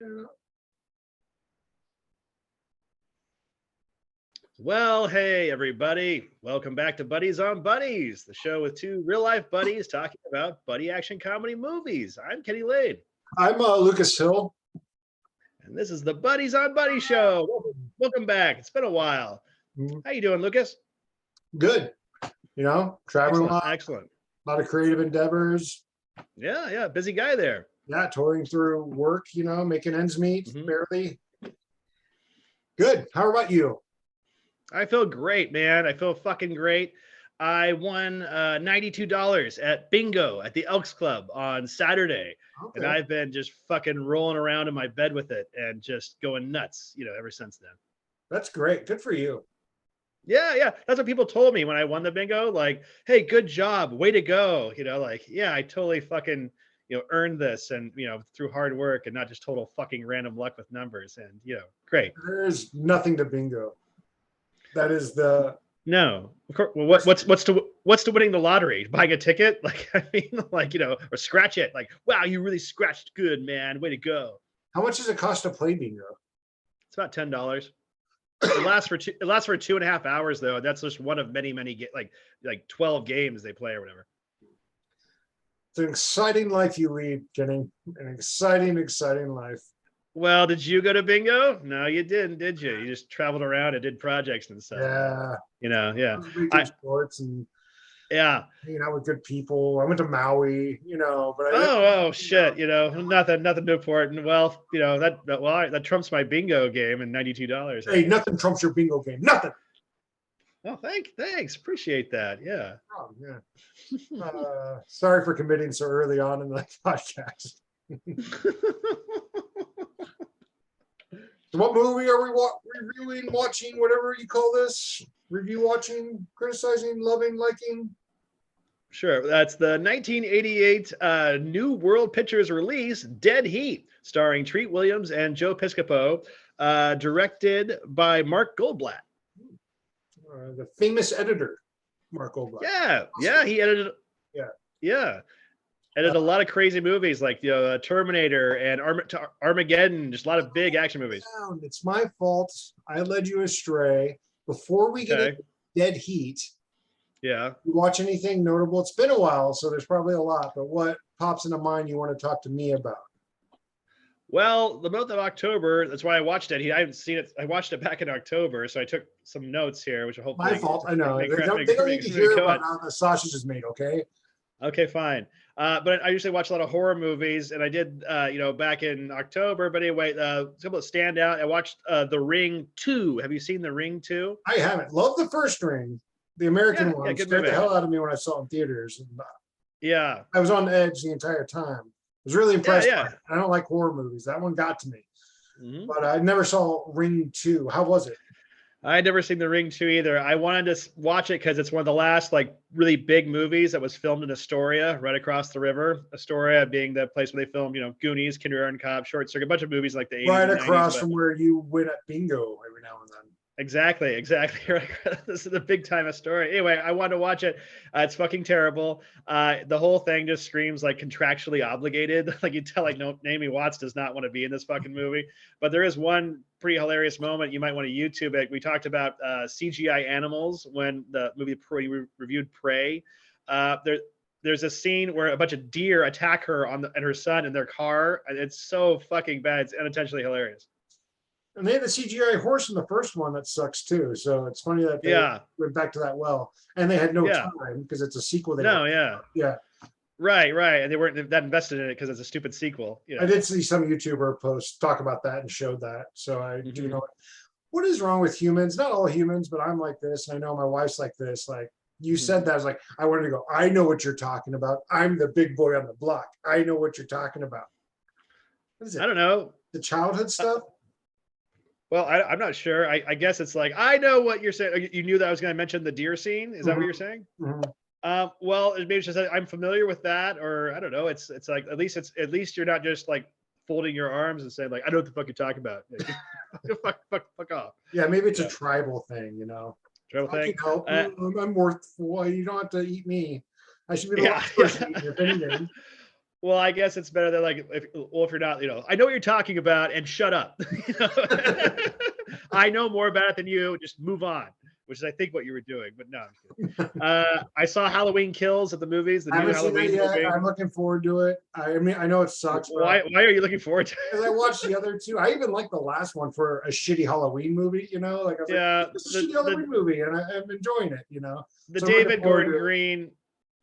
Yeah. Well, hey, everybody. Welcome back to Buddies on Buddies, the show with two real life buddies talking about buddy action comedy movies. I'm Kenny Lade, I'm Lucas Hill. and this is the Buddies on Buddies show. Welcome back. It's been a while. How you doing, Lucas? Good. Traveling a Excellent, lot, excellent. a lot of creative endeavors. Yeah, busy guy there. Yeah, touring through work, making ends meet, Mhm. barely. Good. How about you? I feel great, man. I feel fucking great. I won $92 at bingo at the Elks Club on Saturday. And Okay. I've been just fucking rolling around in my bed with it and just going nuts, ever since then. That's great. Good for you. Yeah. That's what people told me when I won the bingo. Like, hey, good job. Way to go. I totally fucking, earned this and, through hard work and not just total fucking random luck with numbers. And, great. There's nothing to bingo. That is the No, of course. Well, what's to winning the lottery? Buying a ticket? Or scratch it. Like, wow, you really scratched good, man. Way to go. how much does it cost to play bingo? It's about $10. It lasts for 2.5 hours though. That's just one of many like 12 games they play or whatever. It's an exciting life you lead, Kenny. An exciting life. Well, did you go to bingo? No, you didn't, did you? You just traveled around and did projects and stuff. Yeah. Yeah. Weekend sports and Yeah. hanging out with good people. I went to Maui, but Oh shit! Nothing important. Well, that trumps my bingo game and $92. Hey, nothing trumps your bingo game. Nothing. Oh, thanks. Appreciate that. Yeah. Oh, yeah. Sorry for committing so early on in the podcast. So what movie are we reviewing, watching, whatever you call this? Review, watching, criticizing, loving, liking? Sure. That's the 1988 New World Pictures release, Dead Heat, starring Treat Williams and Joe Piscopo, directed by Mark Goldblatt. The famous editor, Mark Goldblatt. Yeah. He edited. Yeah. Edited a lot of crazy movies like Terminator and Armageddon, just a lot of big action movies. It's my fault. I led you astray. Before we get into Dead Heat, yeah. You watch anything notable? It's been a while, so there's probably a lot, but what pops into mind you want to talk to me about? Well, the month of October, that's why I watched it. I haven't seen it. I watched it back in October, so I took some notes here, which hopefully. My fault. I know. They don't need to hear about how the sausage is made, okay? Okay, fine. But I usually watch a lot of horror movies, and I did, back in October. But anyway, a couple that stand out. I watched The Ring 2. Have you seen The Ring 2? I haven't. Love the first Ring, the American one. Good Scared movie. the hell out of me when I saw it in theaters. Yeah. I was on edge the entire time. I was really impressed by it. I don't like horror movies. That one got to me. Mm-hmm. But I never saw Ring 2. How was it? I had never seen The Ring 2 either. I wanted to watch it because it's one of the last really big movies that was filmed in Astoria, right across the river. Astoria being the place where they filmed, Goonies, Kindergarten Cop, Short Circuit, a bunch of movies like the 80s. Right across from where you win at bingo every now and then. Exactly. This is a big time Astoria. Anyway, I wanted to watch it. It's fucking terrible. The whole thing just screams like contractually obligated. Like you tell, Naomi Watts does not want to be in this fucking movie. But there is one pretty hilarious moment. You might want to YouTube it. We talked about CGI animals when the movie we reviewed Prey. There's a scene where a bunch of deer attack her and her son in their car, and it's so fucking bad. It's unintentionally hilarious. And they had the CGI horse in the first one that sucks too. So it's funny that they went back to that well. And they had no time because it's a sequel. Yeah. Right. And they weren't that invested in it because it's a stupid sequel. I did see some YouTuber posts talk about that and showed that. So I do know what is wrong with humans. Not all humans, but I'm like this. And I know my wife's like this. Like you said that, I was like, I wanted to go, I know what you're talking about. I'm the big boy on the block. I know what you're talking about. What is it? I don't know. The childhood stuff? Well, I'm not sure. I guess it's like, I know what you're saying. You knew that I was going to mention the deer scene. Is that what you're saying? Mm-hmm. Well, maybe it's just that I'm familiar with that, or I don't know. It's like, at least you're not just like folding your arms and saying like, I know what the fuck you're talking about. fuck off. Yeah. Maybe it's a tribal thing, Tribal thing. I'm worthwhile. You don't have to eat me. I should be the last person to eat your opinion. Well, I guess it's better than like if you're not, I know what you're talking about, and shut up. You know? I know more about it than you. Just move on, which is I think what you were doing. But no, I'm kidding. I saw Halloween Kills at the movies, the I new haven't seen that Halloween yet. movie. I'm looking forward to it. I mean, I know it sucks, but Why are you looking forward to because I watched the other two. I even like the last one for a shitty Halloween movie, like I was like, Yeah, this is a shitty Halloween movie, and I'm enjoying it, the So I'm looking David forward Gordon to it. Green,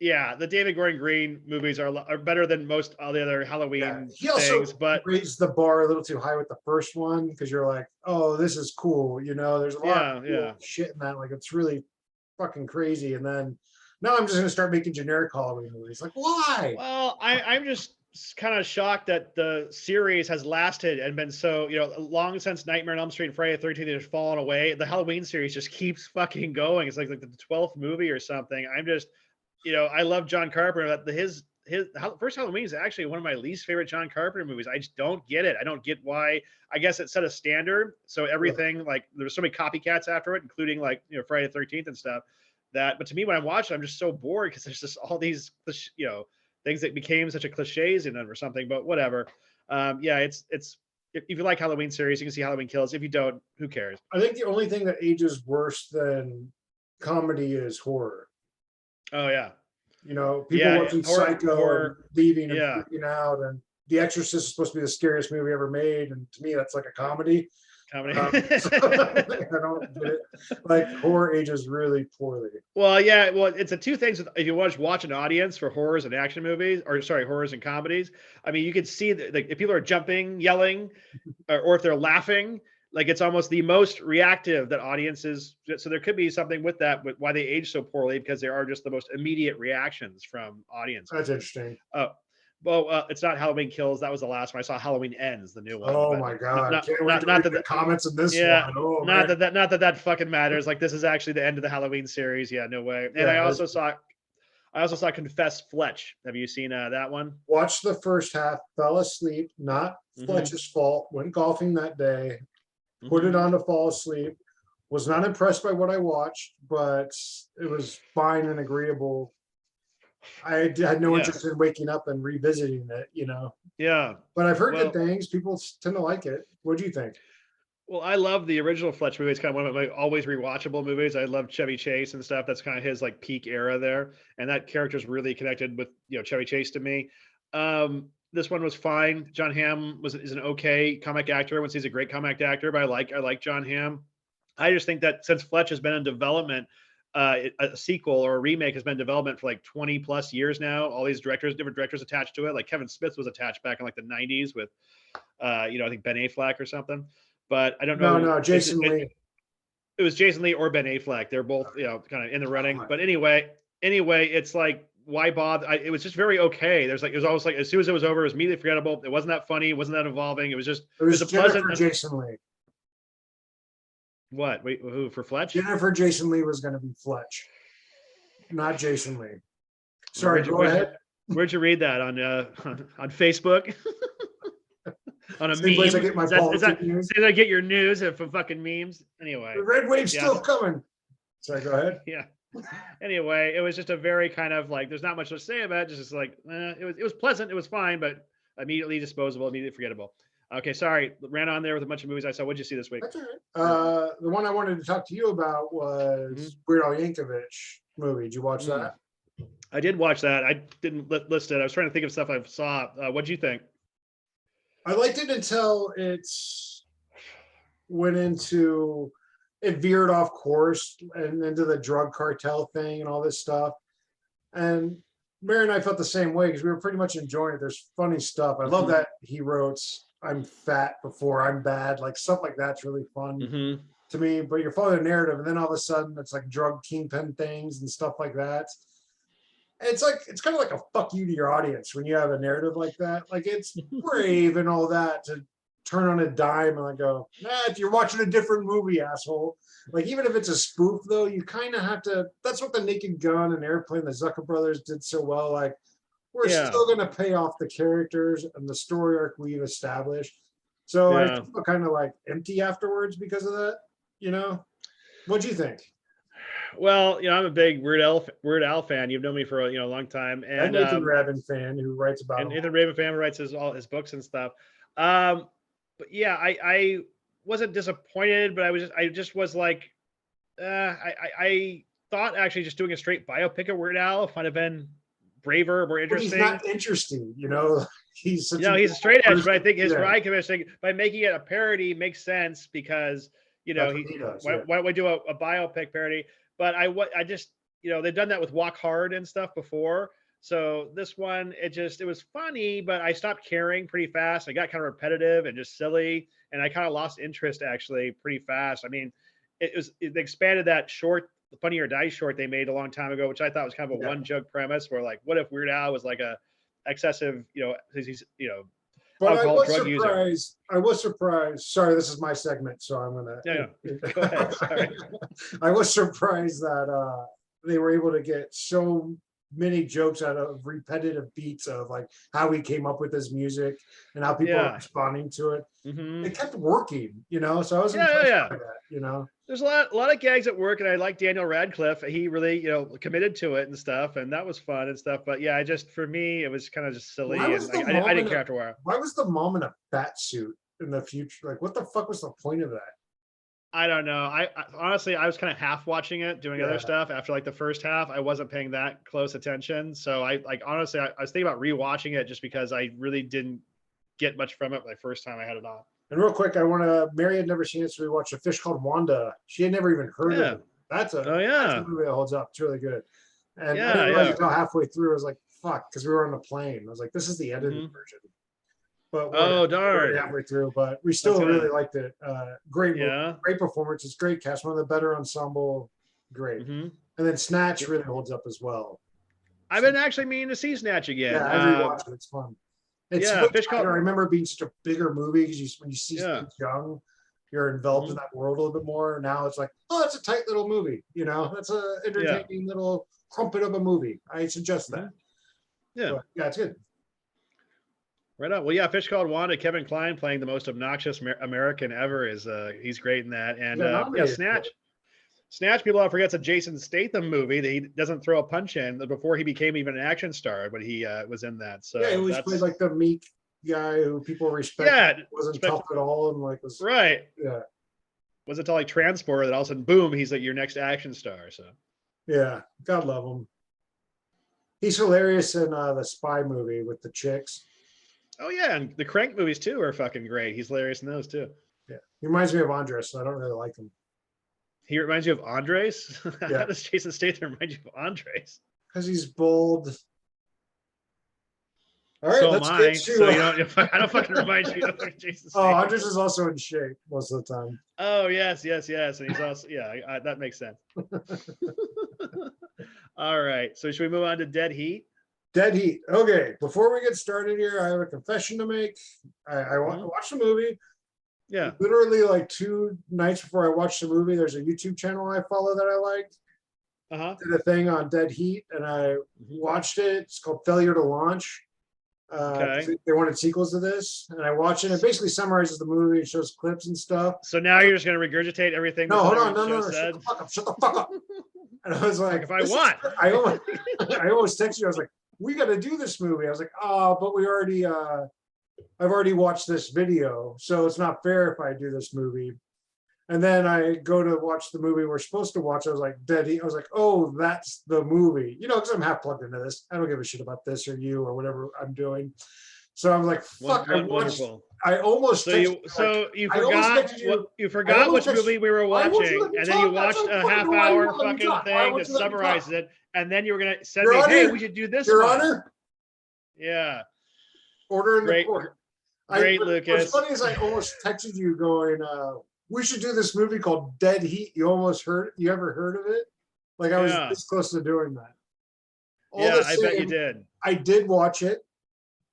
yeah, the David Gordon Green movies are better than most all the other Yeah. Halloween He also things, but raised the bar a little too high with the first one because you're like, oh, this is cool. There's a lot yeah, of yeah. cool shit in that. Like it's really fucking crazy. And then now I'm just gonna start making generic Halloween movies. Like, why? Well, I'm just kind of shocked that the series has lasted and been so, long since Nightmare on Elm Street and Friday the 13th has fallen away. The Halloween series just keeps fucking going. It's like the 12th movie or something. I'm just, I love John Carpenter. His first Halloween is actually one of my least favorite John Carpenter movies. I just don't get it. I don't get why. I guess it set a standard. So everything, like there's so many copycats after it, including like, Friday the 13th and stuff but to me, when I watch it, I'm just so bored because there's just all these, things that became such a cliches in them or something, but whatever. Yeah, it's if you like Halloween series, you can see Halloween Kills. If you don't, who cares? I think the only thing that ages worse than comedy is horror. Oh yeah, People yeah, watching horror, Psycho and horror. leaving and Yeah, freaking out, and The Exorcist is supposed to be the scariest movie ever made, and to me, that's like a comedy. comedy. So, I don't get it. Like horror ages really poorly. Well, yeah. Well, it's the two things. If you watch an audience for horrors and action movies, or sorry, horrors and comedies, I mean, you can see that like if people are jumping, yelling, or if they're laughing, like it's almost the most reactive that audiences. So there could be something with that, with why they age so poorly, because they are just the most immediate reactions from audiences. That's interesting. Oh, well, it's not Halloween Kills. That was the last one. I saw Halloween Ends, the new one. Oh But my god! not Can't wait not to not read that. the comments in this Yeah, one. Oh man! not that fucking matters. Like this is actually the end of the Halloween series. Yeah, no way. And Yeah, I also saw Confess Fletch. Have you seen that one? watched the first half, fell asleep. Not Mhm. Fletch's fault. Went golfing that day. Put it Mhm. on to fall asleep. Was not impressed by what I watched, but it was fine and agreeable. I had no Yeah, interest in waking up and revisiting it, yeah. But I've heard good Well, things. People tend to like it. What do you think? well, I love the original Fletch movie. It's kind of one of my always rewatchable movies. I love Chevy Chase and stuff. That's kind of his like peak era there, and that character's really connected with Chevy Chase to me. This one was fine. John Hamm is an okay comic actor. I wouldn't say he's a great comic actor, but I like John Hamm. I just think that since Fletch has been in development, a sequel or a remake has been in development for like 20 plus years now. All these different directors attached to it. Like Kevin Smith was attached back in like the 90s with, I think Ben Affleck or something. But I don't No, know. no, Jason Lee. It was Jason Lee or Ben Affleck. They're both, kind of in the running. But anyway, it's like, why bother? It was just very okay. It was always like, as soon as it was over, it was immediately forgettable. It wasn't that funny. It wasn't that involving. It was just, It was a Jennifer pleasant. Jason Lee. What? Wait, who for Fletch? Jennifer Jason Lee was going to be Fletch, not Jason Lee. Sorry, go Where'd ahead. Where'd you read that on on Facebook? On a Same meme? place I get my Is that news. did I get your news from fucking memes? Anyway, The red wave's yeah. still coming. Sorry, go ahead. Yeah. Anyway, it was just a very kind of like, there's not much to say about it. Just like, it was pleasant. It was fine, but immediately disposable, immediately forgettable. Okay, sorry, ran on there with a bunch of movies I saw. What'd you see this week? That's all right. The one I wanted to talk to you about was Weird Al Yankovic movie. Did you watch that? I did watch that. I didn't list it. I was trying to think of stuff I saw. What'd you think? I liked it until it veered off course and into the drug cartel thing and all this stuff. And Mary and I felt the same way because we were pretty much enjoying it. There's funny stuff. I love that he wrote "I'm fat before I'm bad," like stuff like that's really fun to me. But you're following a narrative, and then all of a sudden it's like drug kingpin things and stuff like that. It's kind of like a fuck you to your audience when you have a narrative like that. Like it's brave and all that to turn on a dime and I go, nah, you're watching a different movie, asshole. Like even if it's a spoof though, you kind of have to. That's what the Naked Gun and Airplane, the Zucker brothers did so well. Like we're still gonna pay off the characters and the story arc we've established. So I feel kind of like empty afterwards because of that. What'd you think? Well, I'm a big Weird Al fan. You've known me for a long time, And Nathan Rabin fan who writes about and him. Nathan Raven fan writes all his books and stuff. Um, but yeah, I wasn't disappointed, but I just was like, I thought actually just doing a straight biopic of Weird Al might have been braver, more But he's interesting. not interesting, He's such He's a straight edge, person. but I think his Yeah. ride commission by making it a parody makes sense because That's what he does, why, yeah. why don't we do a biopic parody? But I just they've done that with Walk Hard and stuff before. So this one, it was funny, but I stopped caring pretty fast. I got kind of repetitive and just silly, and I kind of lost interest actually pretty fast. I mean, they expanded that short, the Funny or Die short they made a long time ago, which I thought was kind of a one joke premise where like, what if Weird Al was like a excessive, he's But alcohol drug user. I was surprised. Sorry, this is my segment, so I'm gonna. Yeah. Go ahead. Sorry. I was surprised that they were able to get so many jokes out of repetitive beats of like how he came up with his music and how people are responding to it. Mm-hmm. It kept working, so I was impressed by that, There's a lot of gags at work, and I like Daniel Radcliffe. He really, committed to it and stuff, and that was fun and stuff. But yeah, for me, it was kind of just silly, and I didn't care after a while. Why was the mom in a bat suit in the future? Like, what the fuck was the point of that? I don't know. I honestly, I was kind of half watching it, doing other stuff after like the first half. I wasn't paying that close attention. So honestly, I was thinking about rewatching it just because I really didn't get much from it the first time I had it on. And real quick, Mary had never seen it, so we watched A Fish Called Wanda. She had never even heard of it. That's a movie that holds up. It's really good. And I didn't realize until halfway through, I was like, fuck, because we were on the plane. I was like, this is the edited version. But darn, halfway through, but we still really liked it. Great movie, great performances, great cast, one of the better ensemble, great. And then Snatch really holds up as well. I've been actually meaning to see Snatch again. Yeah, I rewatched it. It's fun. I remember it being such a bigger movie because when you see young, you're enveloped in that world a little bit more. Now it's like, oh, it's a tight little movie. That's a entertaining little crumpet of a movie. I suggest that. Yeah, but, it's good. Right on. Well, Fish Called Wanda. Kevin Kline playing the most obnoxious American ever he's great in that. And Snatch. Snatch, people don't forget, it's a Jason Statham movie that he doesn't throw a punch in before he became even an action star, but he was in that. So he always played like the meek guy who people respect. Yeah, wasn't tough at all, and was right. Yeah, was it like Transporter that all of a sudden, boom, he's like your next action star. So yeah, God love him. He's hilarious in the Spy movie with the chicks. Oh yeah, and the Crank movies too are fucking great. He's hilarious in those too. Yeah, he reminds me of Andres, so I don't really like him. He reminds you of Andres? Yeah. How does Jason Statham remind you of Andres? Because he's bold. All right, so let's am get I. to. So I don't fucking remind you of Jason Statham. Oh, Andres is also in shape most of the time. Oh yes, and he's also that makes sense. All right, so should we move on to Dead Heat? Dead Heat. Okay, before we get started here, I have a confession to make. I watched the movie. Yeah. Literally like 2 nights before I watched the movie, there's a YouTube channel I follow that I liked. Did a thing on Dead Heat, and I watched it. It's called Failure to Launch. They wanted sequels to this, and I watched it. It basically summarizes the movie, it shows clips and stuff. So now you're just going to regurgitate everything? No, hold on, no, shut the fuck up. And I was like, if I want. I almost texted you. I was like, we got to do this movie. I was like, oh, but we already, I've already watched this video, so it's not fair if I do this movie. And then I go to watch the movie we're supposed to watch. I was like, Dead Heat. I was like, oh, that's the movie. Because I'm half plugged into this. I don't give a shit about this or you or whatever I'm doing. So I'm like, fuck. I almost. You forgot which movie we were watching, and then you watched a half-hour fucking thing that summarizes it, and then you were gonna send me, hey, we should do this. Your Honor. Yeah. Order in the court. Great, Lucas. What's funny is I almost texted you going, we should do this movie called Dead Heat. You ever heard of it? Like I was this close to doing that. I bet you did. I did watch it.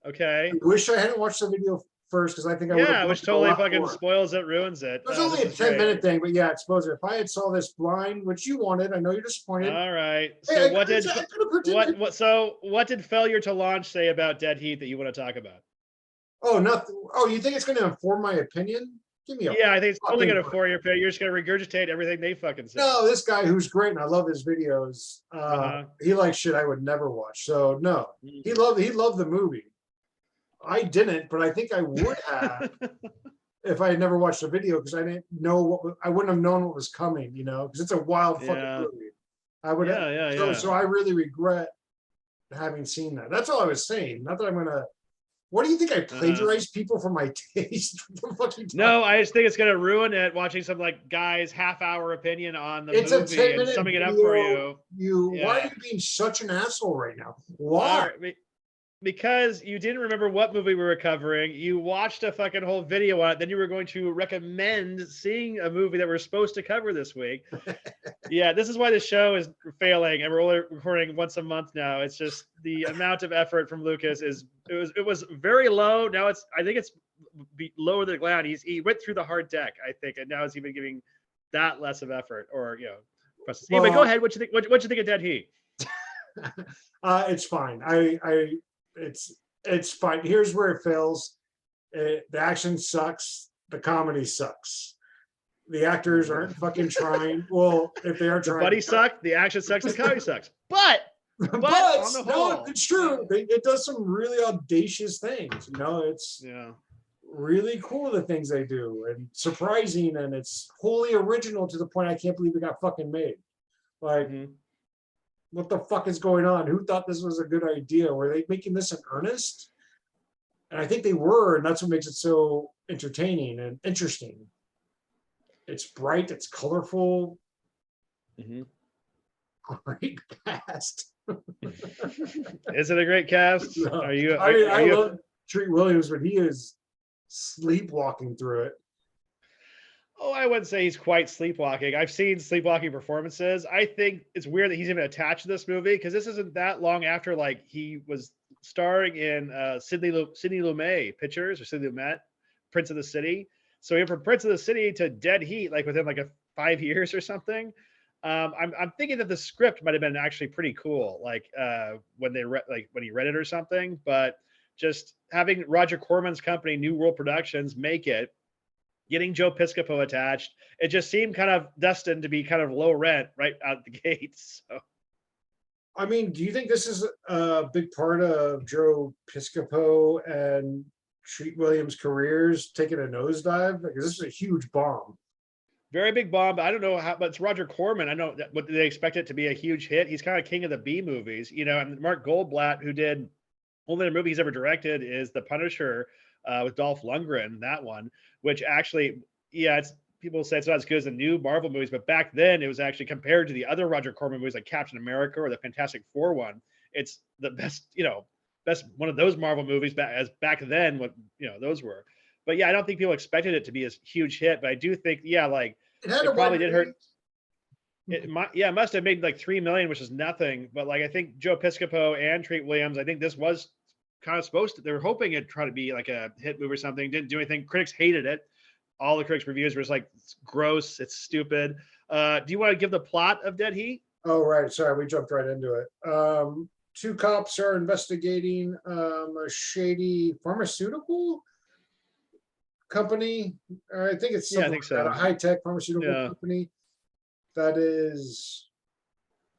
Okay. I wish I hadn't watched the video first because I think I would have. Which totally fucking spoils it, ruins it. It was only a 10-minute thing, but yeah, expose it. If I had saw this blind, which you wanted, I know you're disappointed. All right. So what did Failure to Launch say about Dead Heat that you want to talk about? Oh, nothing. Oh, you think it's going to inform my opinion? Give me a Yeah, I think it's only fucking gonna break. 4-year period. You're just gonna regurgitate everything they fucking say. No, this guy who's great and I love his videos. Uh-huh. He likes shit I would never watch. So no, he Mm. loved the movie. I didn't, but I think I would have if I had never watched the video because I didn't know I wouldn't have known what was coming, you know, because it's a wild fucking Yeah. movie. I would have, Yeah, so yeah. I really regret having seen that. That's all I was saying. Not that I'm gonna. What do you think? I plagiarize people for my taste? What the fuck you talking No, I just think it's gonna ruin it watching some like guy's half-hour opinion on the It's a movie and 10-minute summing it up for video. you. Why are Yeah. you being such an asshole right now? All Why? right. Because you didn't remember what movie we were covering. You watched a fucking whole video on it. Then you were going to recommend seeing a movie that we're supposed to cover this week. Yeah, this is why the show is failing, and we're only recording once a month now. It's just the amount of effort from Lucas it was very low. Now I think it's lower than the ground. He went through the hard deck, I think, and now he's even giving that less of effort. Or anyway, go ahead. What you think? What you think of Dead Heat? It's fine. It's fine. Here's where it fails. The action sucks. The comedy sucks. The actors aren't fucking trying. Well, if they are The trying, buddy sucked. The action sucks. The comedy sucks. But on the no, whole, it's true. It does some really audacious things. You know, it's yeah. really cool the things they do and surprising, and it's wholly original to the point I can't believe it got fucking made. Like, Mhm. what the fuck is going on? Who thought this was a good idea? Were they making this in earnest? And I think they were, and that's what makes it so entertaining and interesting. It's bright, it's colorful, Mhm. great cast. Is it a great cast? No. Are you? I mean, are I you love Treat Williams, but he is sleepwalking through it. Oh, I wouldn't say he's quite sleepwalking. I've seen sleepwalking performances. I think it's weird that he's even attached to this movie because this isn't that long after like he was starring in Sidney Lumet pictures or Sidney Lumet, Prince of the City. So he went from Prince of the City to Dead Heat like within like 5 years or something. I'm thinking that the script might have been actually pretty cool, like when when he read it or something. But just having Roger Corman's company, New World Productions, make it, getting Joe Piscopo attached, it just seemed kind of destined to be kind of low rent right out the gates. So. I mean, do you think this is a big part of Joe Piscopo and Treat Williams' careers taking a nosedive? Because this is a huge bomb. Very big bomb. But I don't know how, but it's Roger Corman. I know that, what they expect it to be a huge hit. He's kind of king of the B movies, and Mark Goldblatt, who did only the movie he's ever directed is The Punisher with Dolph Lundgren, that one, which actually, yeah, people say it's not as good as the new Marvel movies, but back then it was actually compared to the other Roger Corman movies like Captain America or the Fantastic Four one. It's the best, best one of those Marvel movies back then, what those were. But yeah, I don't think people expected it to be a huge hit, but I do think, yeah, like It probably did hurt. It must have made like 3 million, which is nothing. But like I think Joe Piscopo and Treat Williams, I think this was kind of supposed to. They were hoping it'd try to be like a hit movie or something. Didn't do anything. Critics hated it. All the critics' reviews were just like, it's gross, it's stupid. Do you want to give the plot of Dead Heat? Oh, right. Sorry, we jumped right into it. Two cops are investigating a shady pharmaceutical company. I think it's I think so. a high-tech pharmaceutical Yeah. company that is.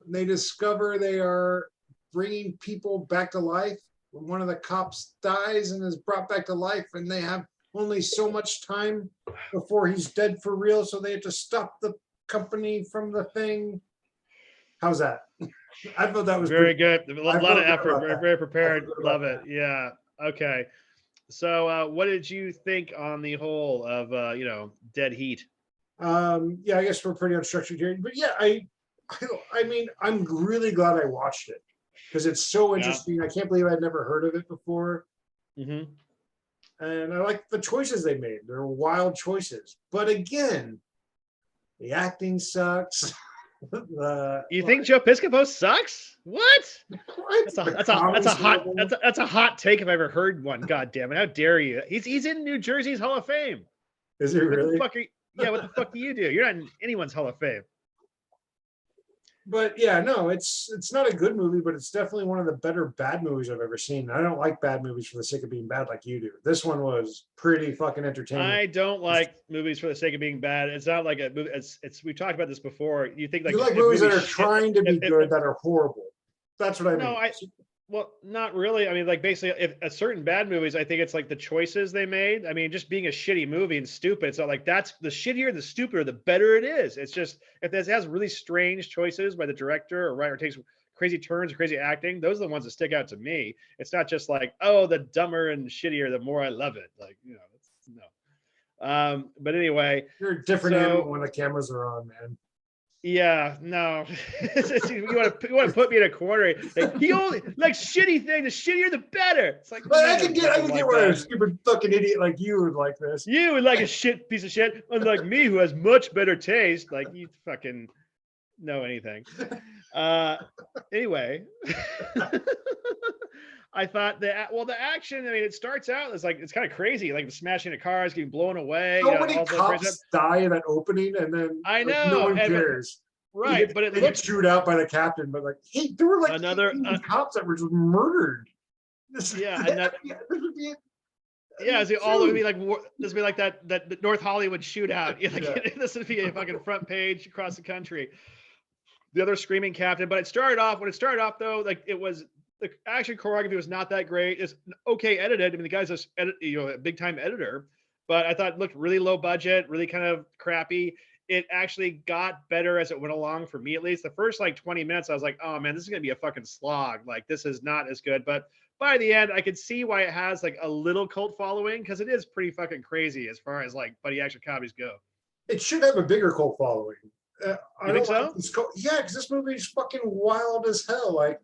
They discover they are bringing people back to life. When one of the cops dies and is brought back to life, and they have only so much time before he's dead for real, so they have to stop the company from the thing. How's that? I thought that was very good. A lot of effort. Very, very I prepared. feel good Love about it. Yeah. Okay. So, what did you think on the whole of Dead Heat? Yeah, I guess we're pretty unstructured here, but yeah, I mean, I'm really glad I watched it because it's so interesting. I can't believe I'd never heard of it before. Mm-hmm. And I like the choices they made. They're wild choices. But again, the acting sucks. You think Joe Piscopo sucks? What? What? That's a hot take if I ever heard one. God damn it! How dare you? He's in New Jersey's Hall of Fame. Is it really? What the fuck do you do? You're not in anyone's Hall of Fame. But yeah, no, it's not a good movie, but it's definitely one of the better bad movies I've ever seen. I don't like bad movies for the sake of being bad like you do. This one was pretty fucking entertaining. I don't like movies for the sake of being bad. It's not like a movie. It's we talked about this before. You think like You like if movies that movies are shit, trying to be if good that are horrible. That's what I no, mean. well, not really. I mean, like basically, if a certain bad movies, I think it's like the choices they made. I mean, just being a shitty movie and stupid. It's not like that's the shittier, the stupider, the better it is. It's just if this has really strange choices by the director or writer, takes crazy turns, crazy acting. Those are the ones that stick out to me. It's not just like, oh, the dumber and shittier, the more I love it. Like, it's, no. But anyway, You're a different so animal when the cameras are on, man. yeah, no. You want to put me in a corner. Like, he only like shitty thing. The shittier, the better. It's like, But no I one can get fucking like where a that. stupid fucking idiot like you would like this. You would like a shit piece of shit, unlike me, who has much better taste. Like you fucking know anything. Anyway, I thought the action. I mean, it starts out as like it's kind of crazy, like the smashing of cars, getting blown away. So many All the crazy stuff. cops die in that opening, and then I like, no know, one cares. right, but it They get looks chewed out by the captain, but like, hey, there were like another. 18 cops that were just murdered. This, Yeah, this and that. would be Yeah, it's all it would be like this would be like that North Hollywood shootout. Yeah, like Yeah. this would be a fucking front page across the country. The other screaming captain, but it started off though, like it was the action choreography was not that great. It's okay edited. I mean, the guy's a big time editor, but I thought it looked really low budget, really kind of crappy. It actually got better as it went along for me, at least. The first like 20 minutes, I was like, oh man, this is gonna be a fucking slog. Like this is not as good. But by the end, I could see why it has like a little cult following because it is pretty fucking crazy as far as like buddy action comedies go. It should have a bigger cult following. I You don't think like so? this cult. Yeah, because this movie is fucking wild as hell. Like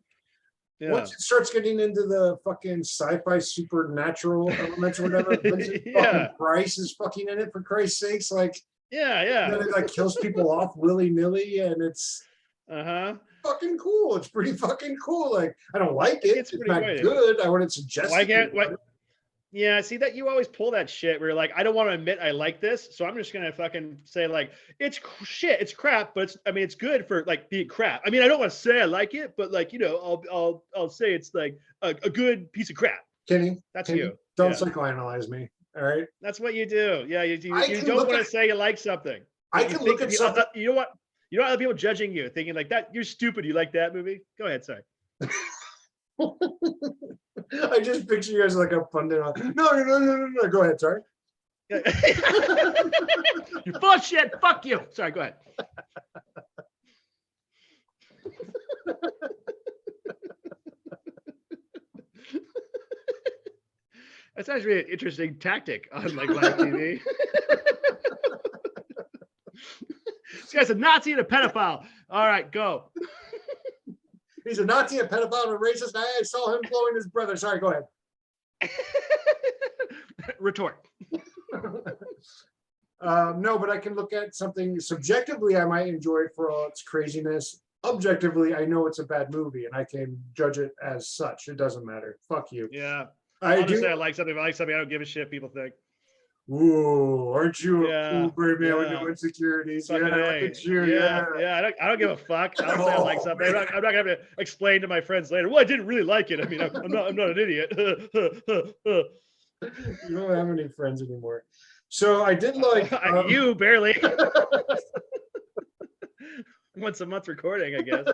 Yeah. once it starts getting into the fucking sci-fi supernatural elements or whatever, Vincent Yeah. fucking Price is fucking in it for Christ's sakes. Like Yeah. then it like kills people off willy-nilly, and it's Uh-huh. fucking cool. It's pretty fucking cool. Like I don't like it. It's It's pretty not great. good. I wouldn't suggest Why it. can't what? Yeah, see that you always pull that shit where you're like, I don't want to admit I like this, so I'm just gonna fucking say like it's shit, it's crap, but it's good for like being crap. I mean, I don't want to say I like it, but like I'll say it's like a good piece of crap. Kenny, That's Kenny, you. don't Yeah. psychoanalyze me. All right. That's what you do. Yeah, you I you can don't look want to at say you like something. I You can think look at something. you know what? You don't have people judging you, thinking like that. You're stupid. You like that movie? Go ahead, sorry. I just picture you as like a pundit. No. Go ahead. Sorry. You're full of shit. Fuck you. Sorry, go ahead. That's actually an interesting tactic on like live TV. This guy's a Nazi and a pedophile. All right, go. He's a Nazi, a pedophile, and a racist. I saw him blowing his brother. Sorry, go ahead. Retort. No, but I can look at something subjectively. I might enjoy it for all its craziness. Objectively, I know it's a bad movie, and I can judge it as such. It doesn't matter. Fuck you. Yeah. I I'll just say do. I like something. If I like something, I don't give a shit. People think. Ooh, aren't you Yeah, a cool baby with yeah. no insecurities? Fucking Yeah, look A. at you. Yeah, Yeah. I don't give a fuck. I'll say I like Oh, something. I'm not gonna have to explain to my friends later. Well, I didn't really like it. I mean, I'm not an idiot. You don't have any friends anymore. So I did like You barely. Once a month recording, I guess.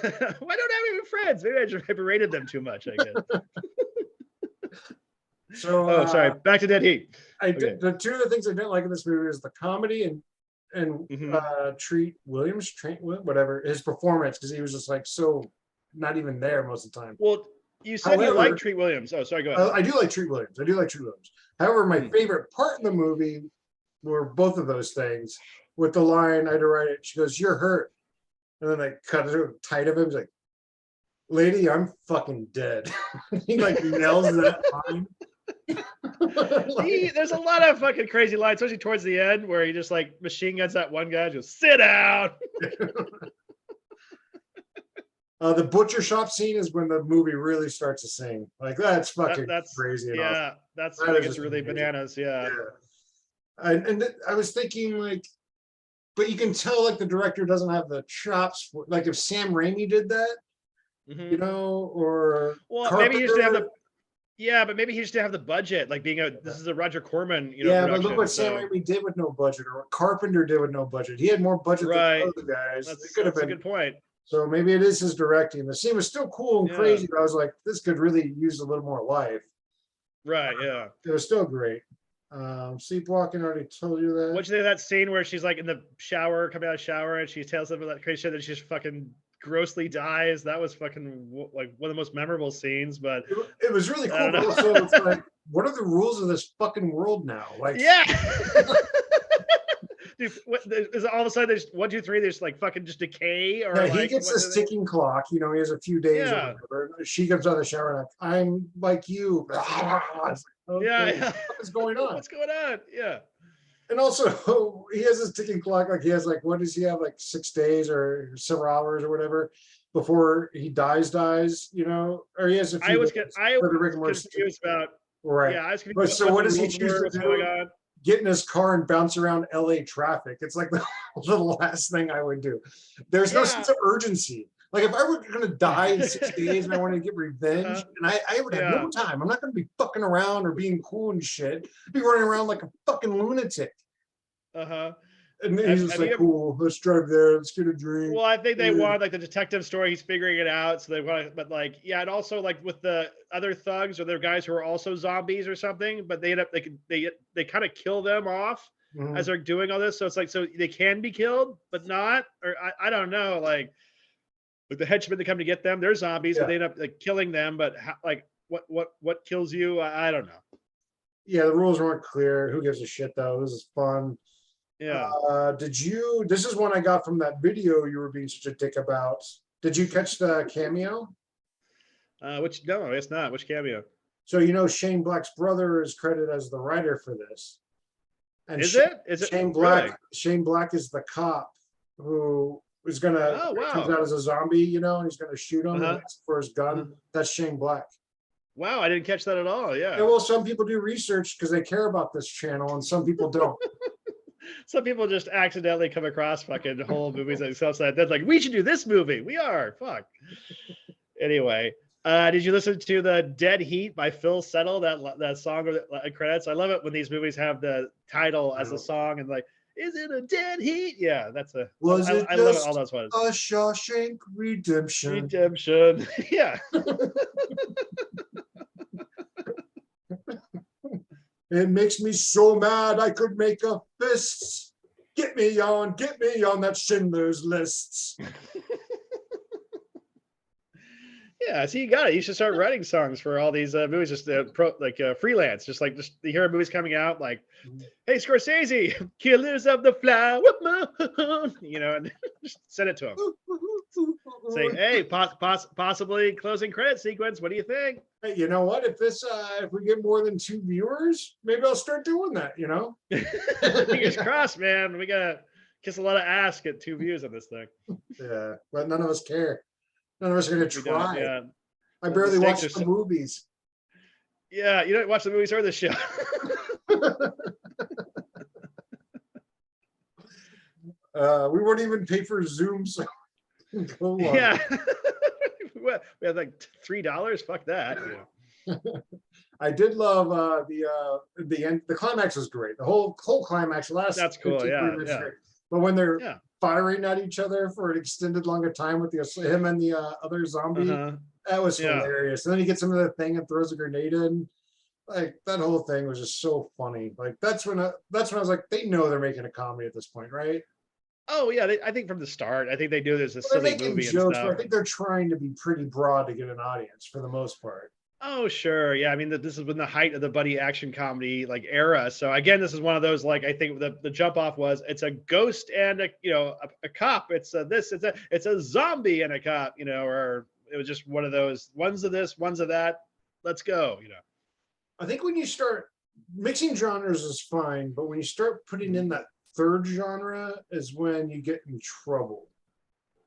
Why don't I have any friends? Maybe I just berated them too much, I guess. So Oh, sorry. Back to Dead Heat. I did the two of the things I didn't like in this movie is the comedy and Mhm. Treat Williams, whatever his performance, because he was just like so not even there most of the time. Well, you said you However, like Treat Williams. Oh, sorry, go ahead. I do like Treat Williams. I do like Treat Williams. However, my Hmm. favorite part in the movie were both of those things. With the line, I had to write it. She goes, "You're hurt," and then they cut it tight of him. He's like, "Lady, I'm fucking dead." He like nails that line. There's a lot of fucking crazy lines, especially towards the end, where he just like machine guns that one guy. Just sit down. The butcher shop scene is when the movie really starts to sing. Like that's fucking That's crazy. And yeah. That's That when is it gets just really amazing. bananas. Yeah. awesome. Yeah. I was thinking like but you can tell like the director doesn't have the chops for, like if Sam Raimi did that, you know, or Well, maybe he just didn't have Carpenter. the. Yeah, but maybe he just didn't have the budget. Like being a, this is a Roger Corman, Yeah, but look production. what Sam So Raimi did with no budget, or what Carpenter did with no budget. He had more budget than right, other guys. It could have that's a been. good point. So maybe it is his directing. The scene was still cool and Yeah, crazy, but I was like, this could really use a little more life. right, yeah. It was still great. Sleepwalking, I already told you that. What'd you think of that scene where she's like in the shower, coming out of the shower, and she tells them about that crazy shit that she just fucking grossly dies? That was fucking like one of the most memorable scenes. But It was really I cool, don't but know. also it's like, what are the rules of this fucking world now? Like, Yeah. Dude, is all of a sudden there's 1, 2, 3, there's like fucking just decay or yeah, like he gets what this ticking clock. You know, he has a few days Yeah. or whatever. She comes out of the shower and I'm like you. It's like, okay, Yeah. what is going on? What's going on? Yeah. And also, he has this ticking clock. Like he has like, what does he have? Like 6 days or several hours or whatever before he dies. You know, or he has a few. I was days I for the was rigor mortis. confused about Right. yeah, I was But confused so about what the does he rules choose were, to what's going do? on. Get in his car and bounce around LA traffic. It's like the last thing I would do. There's no Yeah. sense of urgency. Like if I were going to die in 6 days and I wanted to get revenge, and I would have Yeah. no time. I'm not going to be fucking around or being cool and shit. I'd be running around like a fucking lunatic. Uh-huh. And then he's just Have like, you ever- cool, let's drive there, let's get a drink. Well, I think they Yeah. want like the detective story. He's figuring it out, so they want. But like, yeah, and also like with the other thugs or their guys who are also zombies or something, but they end up they kind of kill them off Mhm. as they're doing all this. So it's like so they can be killed, but not. Or I don't know. Like the henchmen that come to get them, they're zombies, Yeah. but they end up like killing them. But like what kills you? I don't know. Yeah, the rules weren't clear. Who gives a shit though? This is fun. Yeah. This is one I got from that video you were being such a dick about. Did you catch the cameo? Which no, it's not. Which cameo? So you know Shane Black's brother is credited as the writer for this. And Is it? Is it Shane Black? really? Shane Black is the cop who is gonna Oh, wow. comes out as a zombie, you know, and he's gonna shoot him and Uh-huh. ask for his gun. Uh-huh. That's Shane Black. Wow, I didn't catch that at all. Yeah. Yeah, well, some people do research because they care about this channel, and some people don't. Some people just accidentally come across fucking whole movies themselves that they're like, we should do this movie. We are. Fuck. Anyway, did you listen to the Dead Heat by Phil Settle? That song or the credits? I love it when these movies have the title as a song and like, is it a dead heat? Yeah, that's a. Was I, it I love it. just All those ones. a Shawshank Redemption? Redemption. Yeah. It makes me so mad I could make a fist. Get me on that Schindler's Lists. Yeah, so you got it. You should start writing songs for all these movies, just freelance. Just you hear movies coming out, like, "Hey Scorsese, Killers of the Flower Moon," and just send it to him. Say, "Hey, possibly closing credit sequence. What do you think?" Hey, you know what? If we get more than 2 viewers, maybe I'll start doing that. You know? Fingers crossed, man. We gotta kiss a lot of ass, get 2 views on this thing. Yeah, but none of us care. None of us are gonna We don't, try. yeah. I barely The watch stakes the are movies. Yeah, you don't watch the movies or the show. We wouldn't even pay for Zoom, so go on. Yeah. We had like $3. Fuck that. Yeah. I did love the end. The climax was great. The whole climax last. That's cool, 15, yeah, 20 minutes yeah. straight. But when they're Yeah. firing at each other for an extended longer time with him and the other zombie, Uh-huh. that was Yeah. hilarious. And then he gets into the thing and throws a grenade in. Like that whole thing was just so funny. Like that's when I was like, they know they're making a comedy at this point, right? Oh yeah, I think from the start, I think they do this a Well, they're silly making movie and jokes, but I stuff. think they're trying to be pretty broad to get an audience for the most part. Oh sure, yeah. I mean, this is when the height of the buddy action comedy like era. So again, this is one of those like I think the jump off was it's a ghost and a cop. It's a zombie and a cop. Or it was just one of those ones of this, ones of that. Let's go. I think when you start mixing genres is fine, but when you start putting in that third genre is when you get in trouble.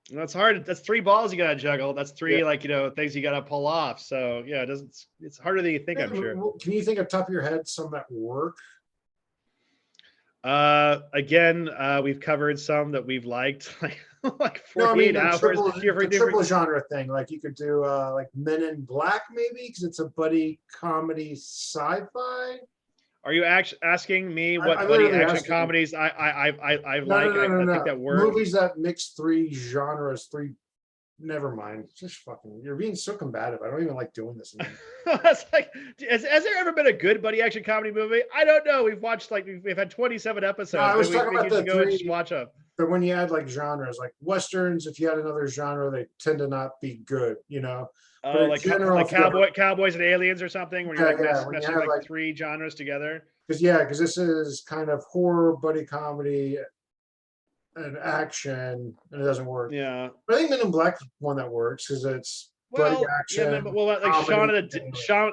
And that's hard. That's 3 balls you gotta juggle. That's 3 things you gotta pull off. So yeah, it's harder than you think. I'm sure. Can you think of top of your head some that work? Again, we've covered some that we've liked, like No, I 48 mean hours. the triple genre thing. Like you could do like Men in Black maybe because it's a buddy comedy sci-fi. Are you asking me I what buddy literally action asking you. comedies I No, no, like? no, no, I think no. that work. Movies that mix three genres, three. Never mind. Just fucking. You're being so combative. I don't even like doing this anymore. It's like, has there ever been a good buddy action comedy movie? I don't know. We've watched like we've had 27 No, I episodes. was Maybe talking maybe about you should the go and just three. watch them. But when you add like genres, like westerns, if you add another genre, they tend to not be good. You know. But Oh, in general, like if you cowboys and aliens or something, where you're yeah, like yeah, when you meshing have like like three genres together. because this is kind of horror, buddy comedy, and action, and it doesn't work. Yeah. But I think Men in Black is one that works because it's buddy Well, yeah, man, but action, well, like comedy.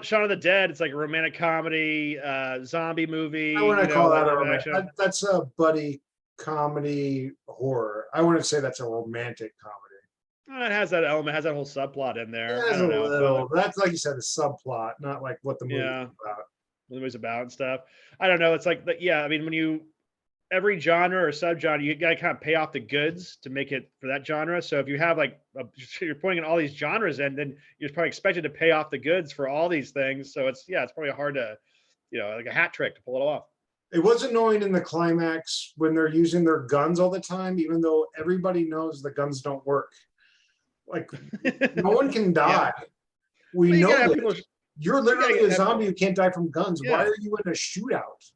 Shaun of the Dead, it's like a romantic comedy, zombie movie, I wouldn't call that a live romantic. action. That's a buddy comedy horror. I wouldn't say that's a romantic comedy. It has that element, has that whole subplot in there. It I has a don't know. It felt like, little. That's like you said, a subplot, not like what the movie yeah, is about. what it was about and stuff. I don't know. It's like, yeah, I mean, when you every genre or subgenre, you gotta kind of pay off the goods to make it for that genre. So if you have like you're putting in all these genres, and then you're probably expected to pay off the goods for all these things. So it's probably hard to, like a hat trick to pull it off. It was annoying in the climax when they're using their guns all the time, even though everybody knows the guns don't work. Like no one can die. We Well, you gotta know have that. people. You're literally a zombie who can't die from guns. Why Yeah. are you in a shootout?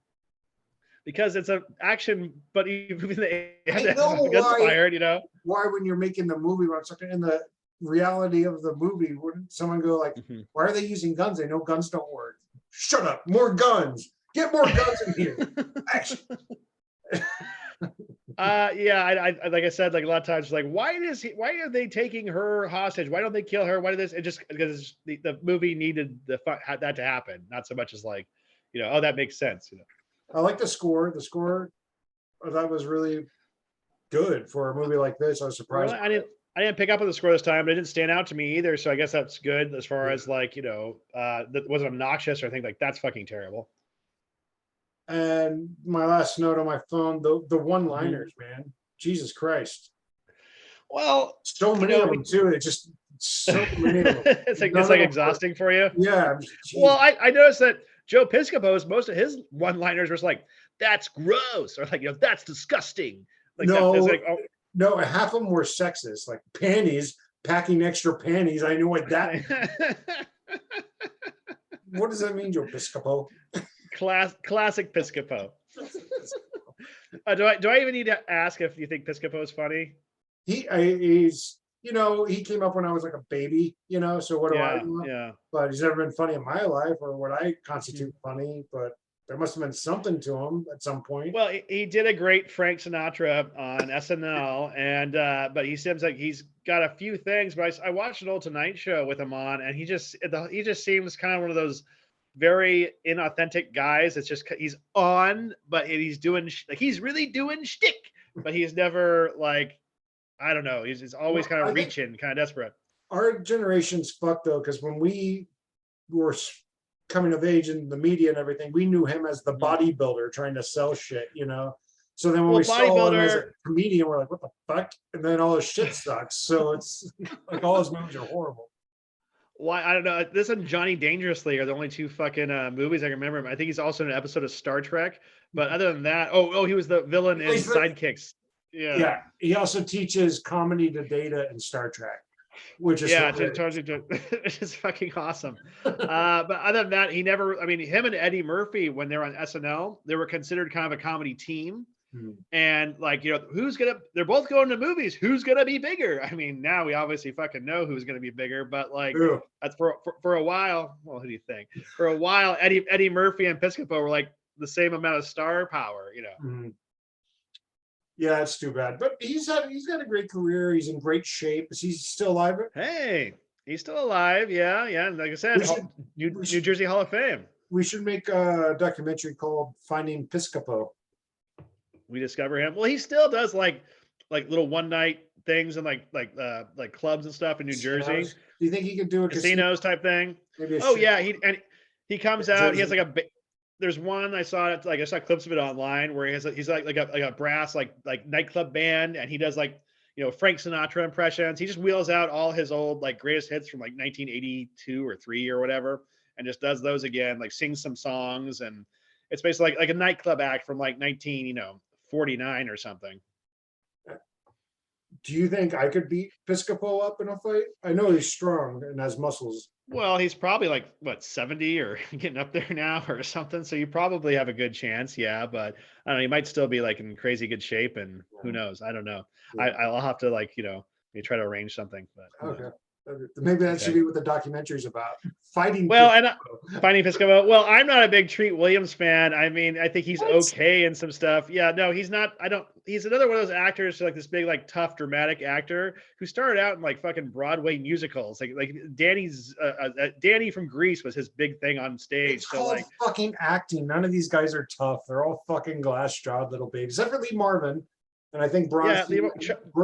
Because it's an action, but even they I have to know have the guns why. fired. Why, when you're making the movie, when it's in the reality of the movie, wouldn't someone go like, Mhm. "Why are they using guns? They know guns don't work." Shut up! More guns! Get more guns in here! Action! Yeah, I like I said, like a lot of times, like why are they taking her hostage? Why don't they kill her? Why did this? It just because the movie needed that to happen, not so much as like, oh, that makes sense. I like the score. The score I thought was really good for a movie like this. I was surprised. Well, I didn't pick up on the score this time, but it didn't stand out to me either. So I guess that's good as far as like, that wasn't obnoxious or anything like that's fucking terrible. And my last note on my phone, the one-liners, man. Jesus Christ. Well, So many of them too. It just so many of them. it's like exhausting for you. Yeah. Well, I noticed that Joe Piscopo's most of his one-liners was like, "That's gross," or like, "That's disgusting." Like no, that, like, oh. No, half of them were sexist, like panties, packing extra panties. I knew what that. What does that mean, Joe Piscopo? Classic Piscopo. Do I even need to ask if you think Piscopo is funny? He's he came up when I was like a baby, so what do I know? Yeah. But he's never been funny in my life or what I constitute funny, but there must have been something to him at some point. Well, he did a great Frank Sinatra on SNL, and but he seems like he's got a few things. But I watched an old Tonight Show with him on, and he just seems kind of one of those very inauthentic guys. It's just he's on, but he's doing like he's really doing shtick, but he's never like, I don't know. He's always kind of reaching, kind of desperate. Our generation's fucked though, because when we were coming of age in the media and everything, we knew him as the bodybuilder trying to sell shit, So then when we saw him as a comedian, we're like, what the fuck? And then all his shit sucks. So it's like all his movies are horrible. Why? I don't know. This and Johnny Dangerously are the only two fucking movies I can remember. I think he's also in an episode of Star Trek. But other than that, he was the villain in Sidekicks. Yeah. Yeah. He also teaches comedy to Data in Star Trek. Which is which is fucking awesome. But other than that, him and Eddie Murphy, when they're on SNL, they were considered kind of a comedy team. And like, they're both going to movies. Who's gonna be bigger? I mean, now we obviously fucking know who's gonna be bigger, but like that's for a while. Well, who do you think? For a while, Eddie Murphy and Piscopo were like the same amount of star power, Yeah, it's too bad. But he's got a great career. He's in great shape. Is he still alive? Hey, he's still alive. Yeah. And like I said, New Jersey Hall of Fame. We should make a documentary called Finding Piscopo. We discover him. Well, he still does like little one night things and like clubs and stuff in New Jersey. Do you think he could do a casinos type thing? Maybe yeah, he comes out. He has like there's one I saw it, like I saw clips of it online where he's like a brass like nightclub band, and he does like Frank Sinatra impressions. He just wheels out all his old like greatest hits from like 1982 or three or whatever, and just does those again, like sings some songs, and it's basically like a nightclub act from like 1949 or something. Do you think I could beat Piscopo up in a fight? I know he's strong and has muscles. Well, he's probably like what 70 or getting up there now or something. So you probably have a good chance, yeah. But I don't know, he might still be like in crazy good shape, and who knows? I don't know. Yeah. I'll have to like maybe try to arrange something. But who knows? Okay. Maybe that should Okay. be what the documentary's about. Fighting. Well, and Piscopo. Finding Piscopo. Well, I'm not a big Treat Williams fan. I mean, I think he's What? okay in some stuff. Yeah, no, he's not. I don't. He's another one of those actors, like this big, like tough, dramatic actor who started out in like fucking Broadway musicals. Like Danny from Grease was his big thing on stage. It's So called like, fucking acting. None of these guys are tough. They're all fucking glass-jawed little babies, except for Lee Marvin, and I think yeah, Bronson.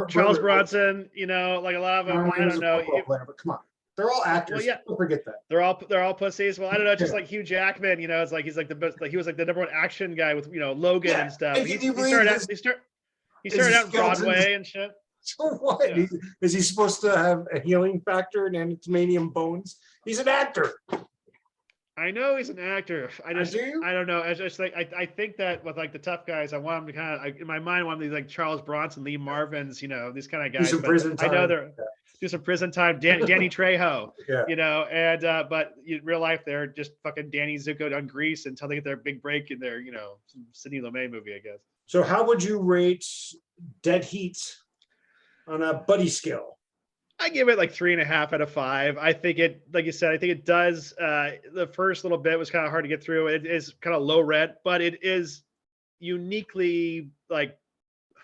Charles Bronson. Like a lot of them. I don't know. Player, but come on, they're all actors. Well, yeah. Don't forget that. They're all pussies. Well, I don't know, just Yeah. like Hugh Jackman, it's like he's like the best, like he was like the number one action guy with Logan Yeah, and stuff. and He, can you he believe started out his- he started out in skeletons- Broadway and shit. So what? Yeah. Is he supposed to have a healing factor and anatomanium bones? He's an actor. I know he's an actor. I Do you? don't know. It's just like I think that with like the tough guys, I want him to kind of in my mind, I want these like Charles Bronson, Lee Marvin's, these kind of Do guys. some But prison I know time. they're do some prison time. Danny Trejo, Yeah. and but in real life they're just fucking Danny Zuko on Grease until they get their big break in their some Sidney Lumet movie, I guess. So how would you rate Dead Heat on a buddy scale? I give it like 3.5 out of 5. I think it, like you said, I think it does. The first little bit was kind of hard to get through. It is kind of low rent, but it is uniquely like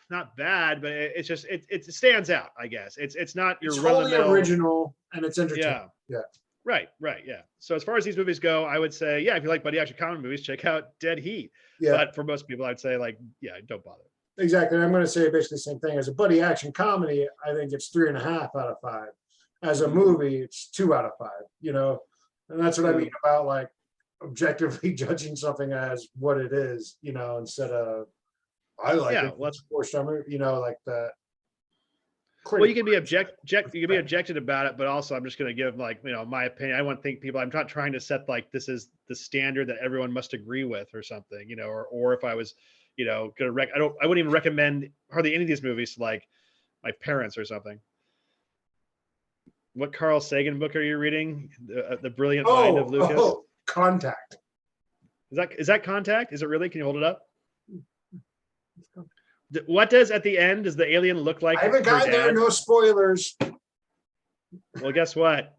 not bad, but it's just it stands out. I guess it's not your It's run of wholly the mill. original and it's entertaining. Yeah. Yeah. Right. Yeah. So as far as these movies go, I would say, yeah, if you like buddy action comedy movies, check out Dead Heat. Yeah, But for most people, I'd say like, yeah, don't bother. exactly. I'm going to say basically the same thing. As a buddy action comedy, I think it's 3.5 out of 5. As a movie, it's 2 out of 5. And that's what I mean about like objectively judging something as what it is. Instead of I like Yeah, it. well, It's a 4-star movie. Like the. Well, you can be you can be objective about it, but also I'm just going to give like my opinion. I want to think people. I'm not trying to set like this is the standard that everyone must agree with or something, or if I was, going to I wouldn't even recommend hardly any of these movies to like my parents or something. What Carl Sagan book are you reading? The Brilliant Mind of Lucas. Contact. Is that Contact? Is it really? Can you hold it up? What does at the end does the alien look like? I haven't her gotten there. dad? No spoilers. Well, guess what?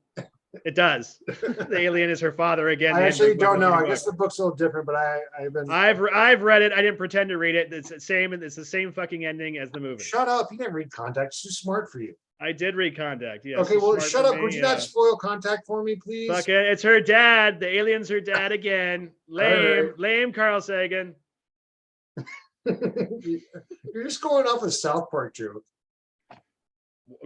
It does. The alien is her father again. I the actually end of don't know. I book. guess the book's a little different, but I've been. I've read it. I didn't pretend to read it. It's the same, and it's the same fucking ending as the movie. Shut up! You didn't read Contact. It's too smart for you. I did read Contact. Yeah. Okay, well, shut up. Would you not spoil Contact for me, please? Fuck it. It's her dad. The alien's her dad again. Lame, right. lame. Carl Sagan. You're just going off a South Park joke.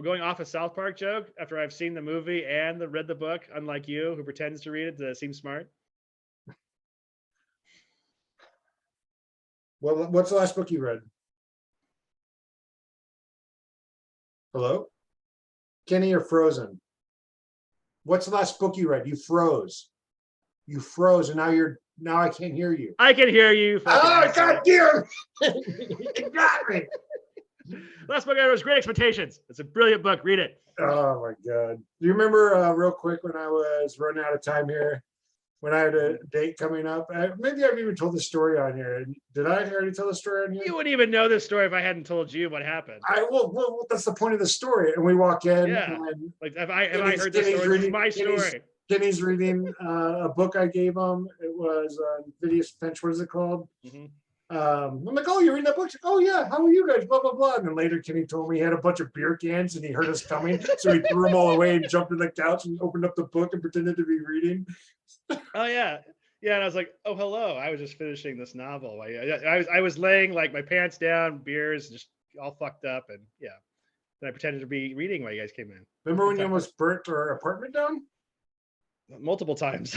Going off a South Park joke after I've seen the movie and read the book, unlike you, who pretends to read it to seem smart. Well, what's the last book you read? Hello? Kenny or Frozen? What's the last book you read? You froze. You froze, and now I can't hear you. I can hear you. fucking Oh, asshole. God damn! You got me. Last book I read was Great Expectations. It's a brilliant book. Read it. Oh my God. Do you remember real quick when I was running out of time here, when I had a date coming up? Maybe I've even told the story on here. Did I already tell the story on here? You wouldn't even know this story if I hadn't told you what happened. Well, that's the point of the story. And we walk in, Yeah. and Like, have I Kenny's- heard this Kenny's story? This is reading- my Kenny's- story. Kenny's reading a book I gave him. It was Phineas Finch. What is it called? Mhm. I'm like, oh, you're reading that book? Oh, yeah. How are you guys? Blah, blah, blah. And then later, Kenny told me he had a bunch of beer cans and he heard us coming. So he threw them all away and jumped on the couch and opened up the book and pretended to be reading. Oh yeah, yeah. And I was like, oh hello. I was just finishing this novel. I was laying like my pants down, beers, just all fucked up, and yeah. Then I pretended to be reading while you guys came in Remember when you almost burnt our apartment down? multiple times.